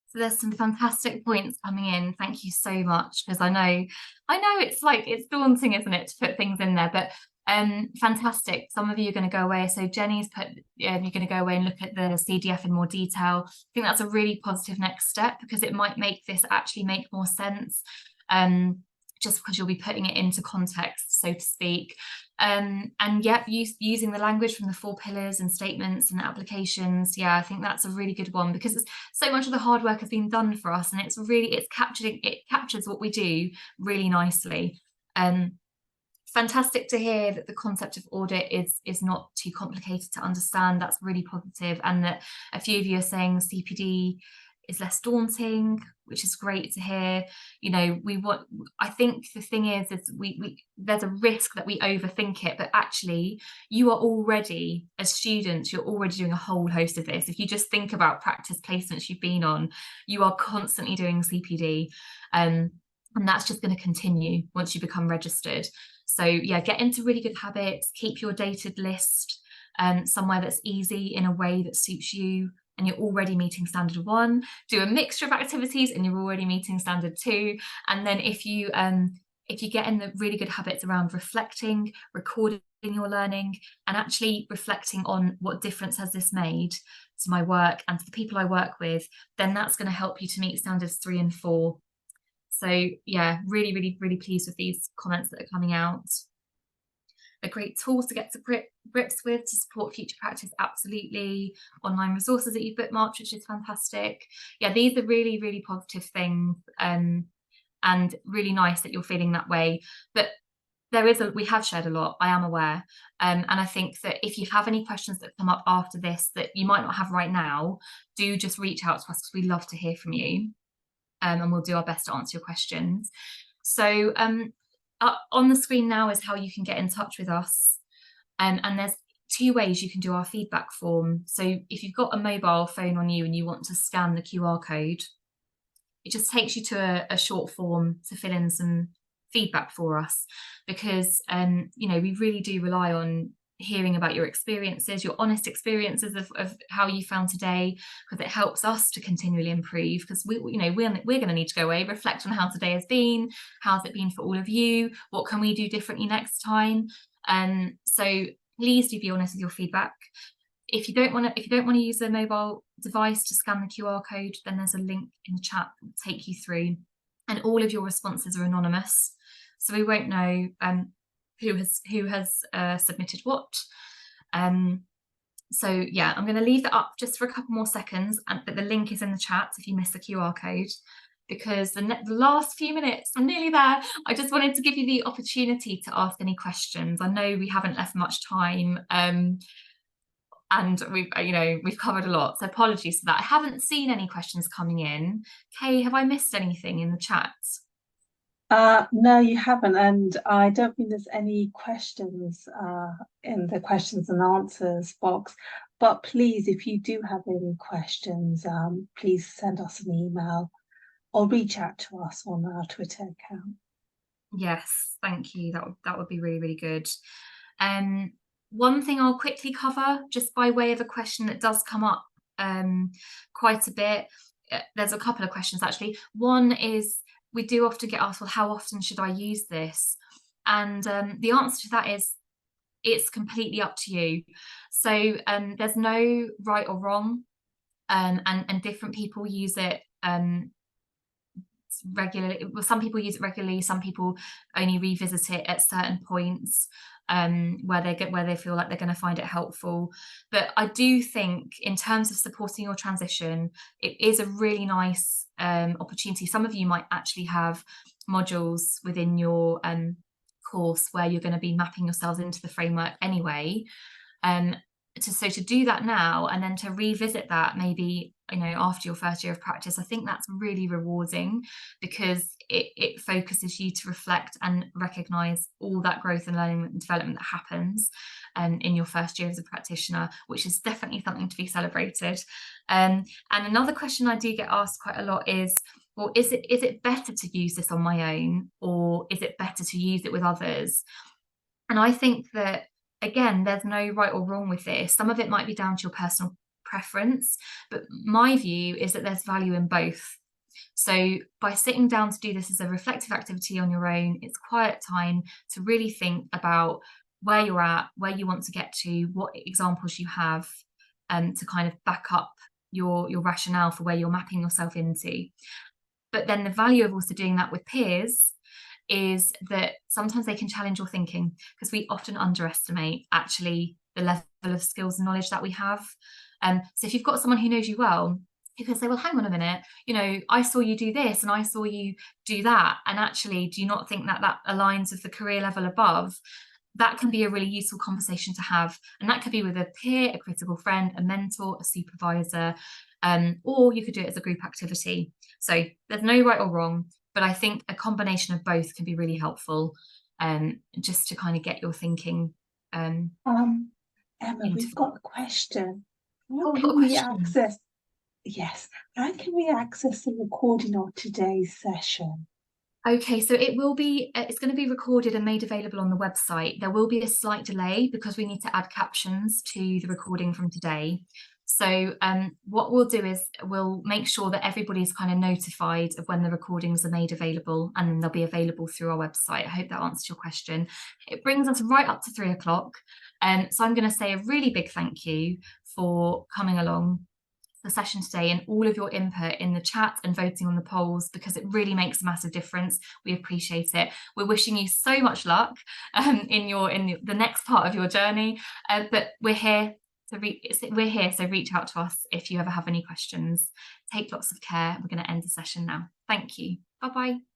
So there's some fantastic points coming in. Thank you so much, because I know it's daunting, isn't it, to put things in there, but Fantastic. Some of you are going to go away. So Jenny's put, you're going to go away and look at the CDF in more detail. I think that's a really positive next step, because it might make this actually make more sense. Just because you'll be putting it into context, so to speak. And yeah, using the language from the 4 pillars and statements and applications. Yeah, I think that's a really good one, because it's, so much of the hard work has been done for us, and it captures what we do really nicely. Fantastic to hear that the concept of audit is not too complicated to understand. That's really positive, and that a few of you are saying CPD is less daunting, which is great to hear. You know, I think the thing is we there's a risk that we overthink it, but actually you are already, as students, you're already doing a whole host of this. If you just think about practice placements you've been on, you are constantly doing CPD, and that's just going to continue once you become registered. So yeah, get into really good habits, keep your dated list somewhere that's easy in a way that suits you, and you're already meeting standard 1. Do a mixture of activities and you're already meeting standard 2. And then if you get in the really good habits around reflecting, recording your learning, and actually reflecting on what difference has this made to my work and to the people I work with, then that's going to help you to meet standards 3 and 4. So yeah, really, really, really pleased with these comments that are coming out. A great tools to get to grips with to support future practice, absolutely. Online resources that you've bookmarked, which is fantastic. Yeah, these are really, really positive things, and really nice that you're feeling that way. But we have shared a lot, I am aware. And I think that if you have any questions that come up after this that you might not have right now, do just reach out to us, because we love to hear from you. And we'll do our best to answer your questions. So on the screen now is how you can get in touch with us. And there's 2 ways you can do our feedback form. So if you've got a mobile phone on you and you want to scan the QR code, it just takes you to a short form to fill in some feedback for us, because you know, we really do rely on hearing about your experiences, your honest experiences of how you found today, because it helps us to continually improve. Because we're going to need to go away, reflect on how today has been, how's it been for all of you, what can we do differently next time. So please do be honest with your feedback. If you don't want to use a mobile device to scan the QR code, then there's a link in the chat that will take you through, and all of your responses are anonymous, so we won't know who has submitted what. So yeah, I'm going to leave that up just for a couple more seconds, but the link is in the chat if you miss the QR code, because the last few minutes, I'm nearly there. I just wanted to give you the opportunity to ask any questions. I know we haven't left much time, and we've covered a lot, so apologies for that. I haven't seen any questions coming in. Kay, have I missed anything in the chat? No, you haven't, and I don't think there's any questions in the questions and answers box. But please, if you do have any questions, please send us an email or reach out to us on our Twitter account. Yes, thank you. That would be really, really good. One thing I'll quickly cover, just by way of a question that does come up quite a bit. There's a couple of questions actually. One is, we do often get asked, well, how often should I use this? And the answer to that is, it's completely up to you. So there's no right or wrong, and different people use it regularly. Well, some people use it regularly, some people only revisit it at certain points where they feel like they're going to find it helpful. But I do think, in terms of supporting your transition, it is a really nice opportunity. Some of you might actually have modules within your course where you're going to be mapping yourselves into the framework anyway. So to do that now, and then to revisit that maybe, after your first year of practice, I think that's really rewarding, because it focuses you to reflect and recognise all that growth and learning and development that happens in your first year as a practitioner, which is definitely something to be celebrated. And another question I do get asked quite a lot is, well, is it better to use this on my own, or is it better to use it with others? And I think that, again, there's no right or wrong with this. Some of it might be down to your personal preference, but my view is that there's value in both. So by sitting down to do this as a reflective activity on your own, it's quiet time to really think about where you're at, where you want to get to, what examples you have, to kind of back up your rationale for where you're mapping yourself into. But then the value of also doing that with peers is that sometimes they can challenge your thinking, because we often underestimate actually the level of skills and knowledge that we have. So if you've got someone who knows you well, you can say, well, hang on a minute, I saw you do this and I saw you do that. And actually, do you not think that that aligns with the career level above? That can be a really useful conversation to have. And that could be with a peer, a critical friend, a mentor, a supervisor, or you could do it as a group activity. So there's no right or wrong, but I think a combination of both can be really helpful, just to kind of get your thinking. Um, Emma, Into we've got a question. How Oh, we've got a can we question. access, yes, how can we access the recording of today's session? Okay, so it will be, it's going to be recorded and made available on the website. There will be a slight delay because we need to add captions to the recording from today. So what we'll do is we'll make sure that everybody's kind of notified of when the recordings are made available, and then they'll be available through our website. I hope that answers your question. It brings us right up to 3 o'clock. So I'm going to say a really big thank you for coming along the session today and all of your input in the chat and voting on the polls, because it really makes a massive difference. We appreciate it. We're wishing you so much luck in the next part of your journey, but we're here so reach out to us if you ever have any questions. Take lots of care. We're going to end the session now. Thank you. Bye bye.